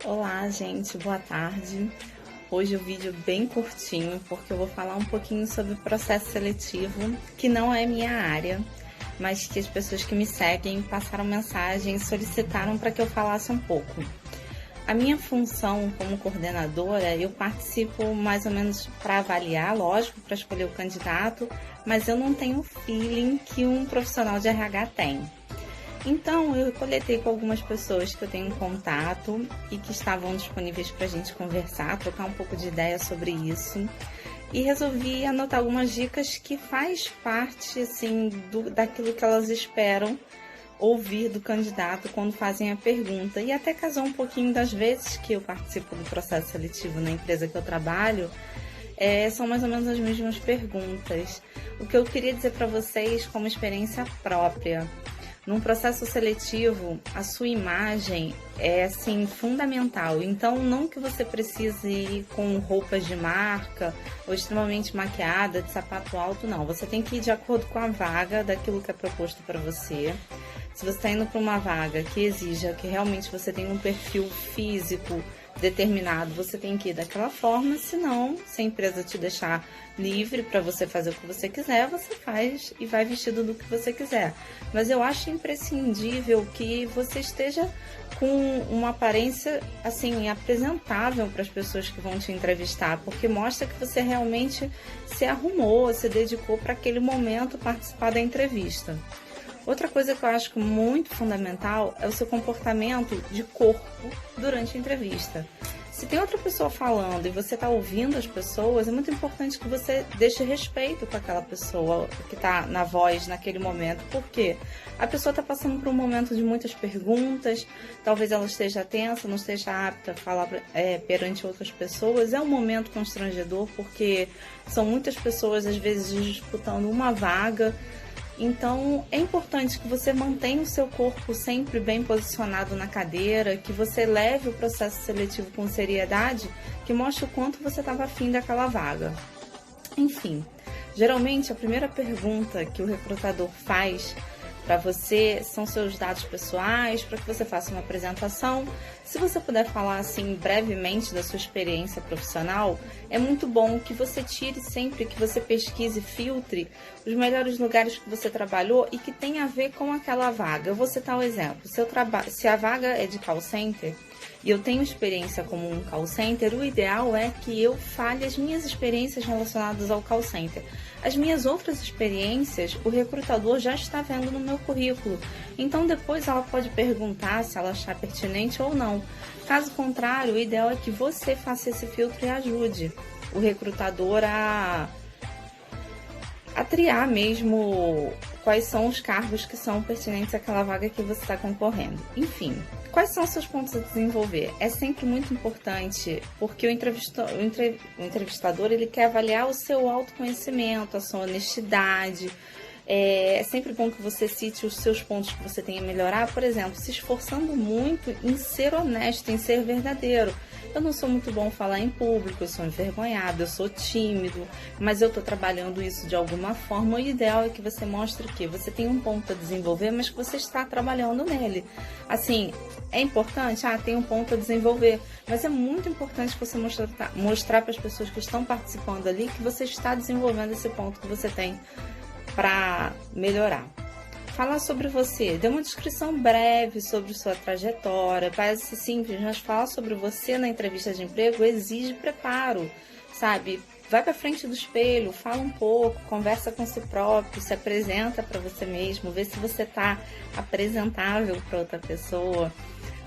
Olá, gente, boa tarde. Hoje o vídeo bem curtinho, porque eu vou falar um pouquinho sobre o processo seletivo, que não é minha área, mas que as pessoas que me seguem passaram mensagem e solicitaram para que eu falasse um pouco. A minha função como coordenadora, eu participo mais ou menos para avaliar, lógico, para escolher o candidato, mas eu não tenho o feeling que um profissional de RH tem. Então, eu coletei com algumas pessoas que eu tenho contato e que estavam disponíveis para a gente conversar, trocar um pouco de ideia sobre isso. E resolvi anotar algumas dicas que faz parte, assim, daquilo que elas esperam ouvir do candidato quando fazem a pergunta. E até casou um pouquinho das vezes que eu participo do processo seletivo na empresa que eu trabalho, são mais ou menos as mesmas perguntas. O que eu queria dizer para vocês como experiência própria: num processo seletivo, a sua imagem é, assim, fundamental. Então, não que você precise ir com roupas de marca ou extremamente maquiada, de sapato alto, não. Você tem que ir de acordo com a vaga, daquilo que é proposto para você. Se você está indo para uma vaga que exija que realmente você tenha um perfil físico determinado, você tem que ir daquela forma, senão, se a empresa te deixar livre para você fazer o que você quiser, você faz e vai vestido do que você quiser. Mas eu acho imprescindível que você esteja com uma aparência, assim, apresentável para as pessoas que vão te entrevistar, porque mostra que você realmente se arrumou, se dedicou para aquele momento participar da entrevista. Outra coisa que eu acho muito fundamental é o seu comportamento de corpo durante a entrevista. Se tem outra pessoa falando e você está ouvindo as pessoas, é muito importante que você deixe respeito com aquela pessoa que está na voz naquele momento, porque a pessoa está passando por um momento de muitas perguntas, talvez ela esteja tensa, não esteja apta a falar perante outras pessoas. É um momento constrangedor, porque são muitas pessoas, às vezes, disputando uma vaga. Então, é importante que você mantenha o seu corpo sempre bem posicionado na cadeira, que você leve o processo seletivo com seriedade, que mostre o quanto você estava afim daquela vaga. Enfim, geralmente a primeira pergunta que o recrutador faz para você são seus dados pessoais, para que você faça uma apresentação. Se você puder falar assim brevemente da sua experiência profissional, é muito bom que você tire sempre, que você pesquise, filtre os melhores lugares que você trabalhou e que tem a ver com aquela vaga. Eu vou citar um exemplo. Se a vaga é de call center e eu tenho experiência como um call center, o ideal é que eu fale as minhas experiências relacionadas ao call center. As minhas outras experiências, o recrutador já está vendo no meu currículo. Então, depois ela pode perguntar se ela achar pertinente ou não. Caso contrário, o ideal é que você faça esse filtro e ajude o recrutador a triar mesmo quais são os cargos que são pertinentes àquela vaga que você está concorrendo. Enfim, quais são os seus pontos a desenvolver? É sempre muito importante, porque o entrevistador ele quer avaliar o seu autoconhecimento, a sua honestidade. É sempre bom que você cite os seus pontos que você tem a melhorar, por exemplo, se esforçando muito em ser honesto, em ser verdadeiro. Eu não sou muito bom falar em público, eu sou envergonhado, eu sou tímido, mas eu estou trabalhando isso de alguma forma. O ideal é que você mostre que você tem um ponto a desenvolver, mas que você está trabalhando nele. Assim, é importante? Tem um ponto a desenvolver, mas é muito importante você mostrar para as pessoas que estão participando ali que você está desenvolvendo esse ponto que você tem para melhorar. Falar sobre você, dê uma descrição breve sobre sua trajetória, parece simples, mas falar sobre você na entrevista de emprego exige preparo, sabe? Vai para frente do espelho, fala um pouco, conversa com si próprio, se apresenta para você mesmo, vê se você está apresentável para outra pessoa.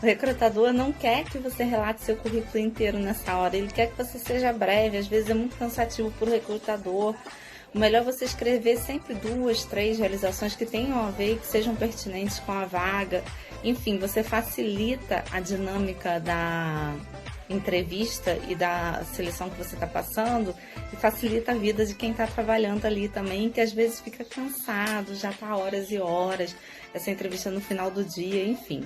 O recrutador não quer que você relate seu currículo inteiro nessa hora, ele quer que você seja breve, às vezes é muito cansativo para o recrutador. O melhor é você escrever sempre 2, 3 realizações que tenham a ver e que sejam pertinentes com a vaga. Enfim, você facilita a dinâmica da entrevista e da seleção que você está passando e facilita a vida de quem está trabalhando ali também, que às vezes fica cansado, já está horas e horas, essa entrevista no final do dia, enfim.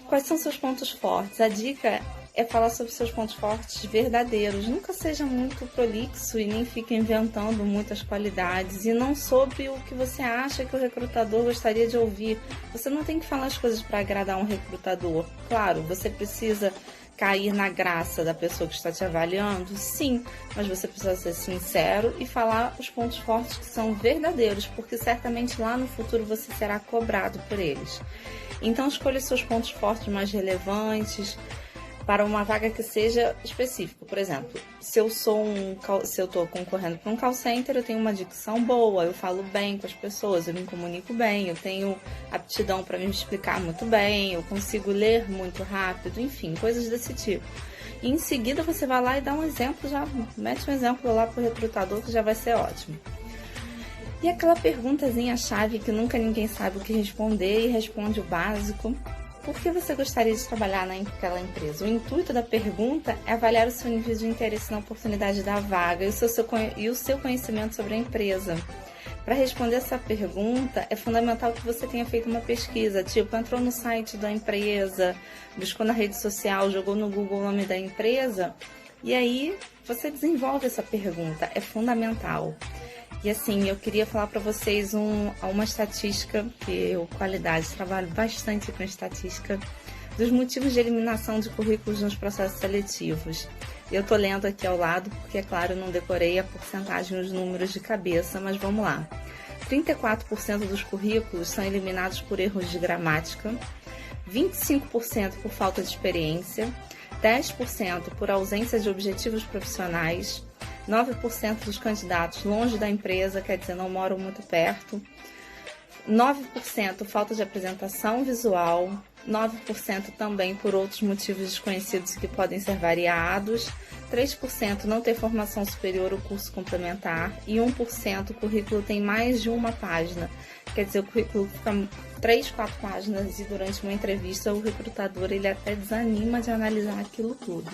Quais são seus pontos fortes? A dica é falar sobre seus pontos fortes verdadeiros. Nunca seja muito prolixo e nem fique inventando muitas qualidades. E não sobre o que você acha que o recrutador gostaria de ouvir. Você não tem que falar as coisas para agradar um recrutador. Claro, você precisa cair na graça da pessoa que está te avaliando? Sim, mas você precisa ser sincero e falar os pontos fortes que são verdadeiros, porque certamente lá no futuro você será cobrado por eles. Então escolha seus pontos fortes mais relevantes para uma vaga que seja específica. Por exemplo, se eu estou concorrendo para um call center, eu tenho uma dicção boa, eu falo bem com as pessoas, eu me comunico bem, eu tenho aptidão para me explicar muito bem, eu consigo ler muito rápido, enfim, coisas desse tipo. E em seguida você vai lá e dá um exemplo, já mete um exemplo lá para o recrutador que já vai ser ótimo. E aquela perguntazinha-chave que nunca ninguém sabe o que responder e responde o básico. Por que você gostaria de trabalhar naquela empresa? O intuito da pergunta é avaliar o seu nível de interesse na oportunidade da vaga e o seu conhecimento sobre a empresa. Para responder essa pergunta, é fundamental que você tenha feito uma pesquisa, tipo, entrou no site da empresa, buscou na rede social, jogou no Google o nome da empresa, e aí você desenvolve essa pergunta, é fundamental. E assim, eu queria falar para vocês uma estatística, que eu, qualidade, trabalho bastante com estatística, dos motivos de eliminação de currículos nos processos seletivos. Eu estou lendo aqui ao lado, porque, é claro, eu não decorei a porcentagem, os números de cabeça, mas vamos lá. 34% dos currículos são eliminados por erros de gramática, 25% por falta de experiência, 10% por ausência de objetivos profissionais, 9% dos candidatos longe da empresa, quer dizer, não moram muito perto, 9% falta de apresentação visual, 9% também por outros motivos desconhecidos que podem ser variados, 3% não ter formação superior ou curso complementar e 1% o currículo tem mais de uma página. Quer dizer, o currículo fica 3, 4 páginas e durante uma entrevista o recrutador ele até desanima de analisar aquilo tudo.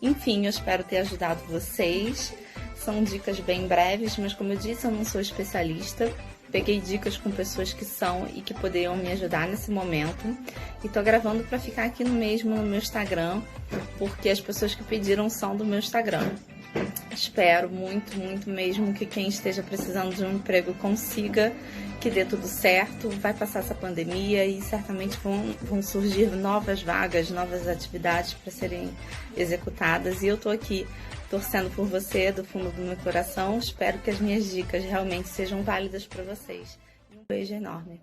Enfim, eu espero ter ajudado vocês. São dicas bem breves, mas como eu disse, eu não sou especialista. Peguei dicas com pessoas que são e que poderiam me ajudar nesse momento. E tô gravando para ficar aqui no meu Instagram, porque as pessoas que pediram são do meu Instagram. Espero muito, muito mesmo que quem esteja precisando de um emprego consiga, que dê tudo certo. Vai passar essa pandemia e certamente vão surgir novas vagas, novas atividades para serem executadas. E eu tô aqui torcendo por você do fundo do meu coração. Espero que as minhas dicas realmente sejam válidas para vocês. Um beijo enorme.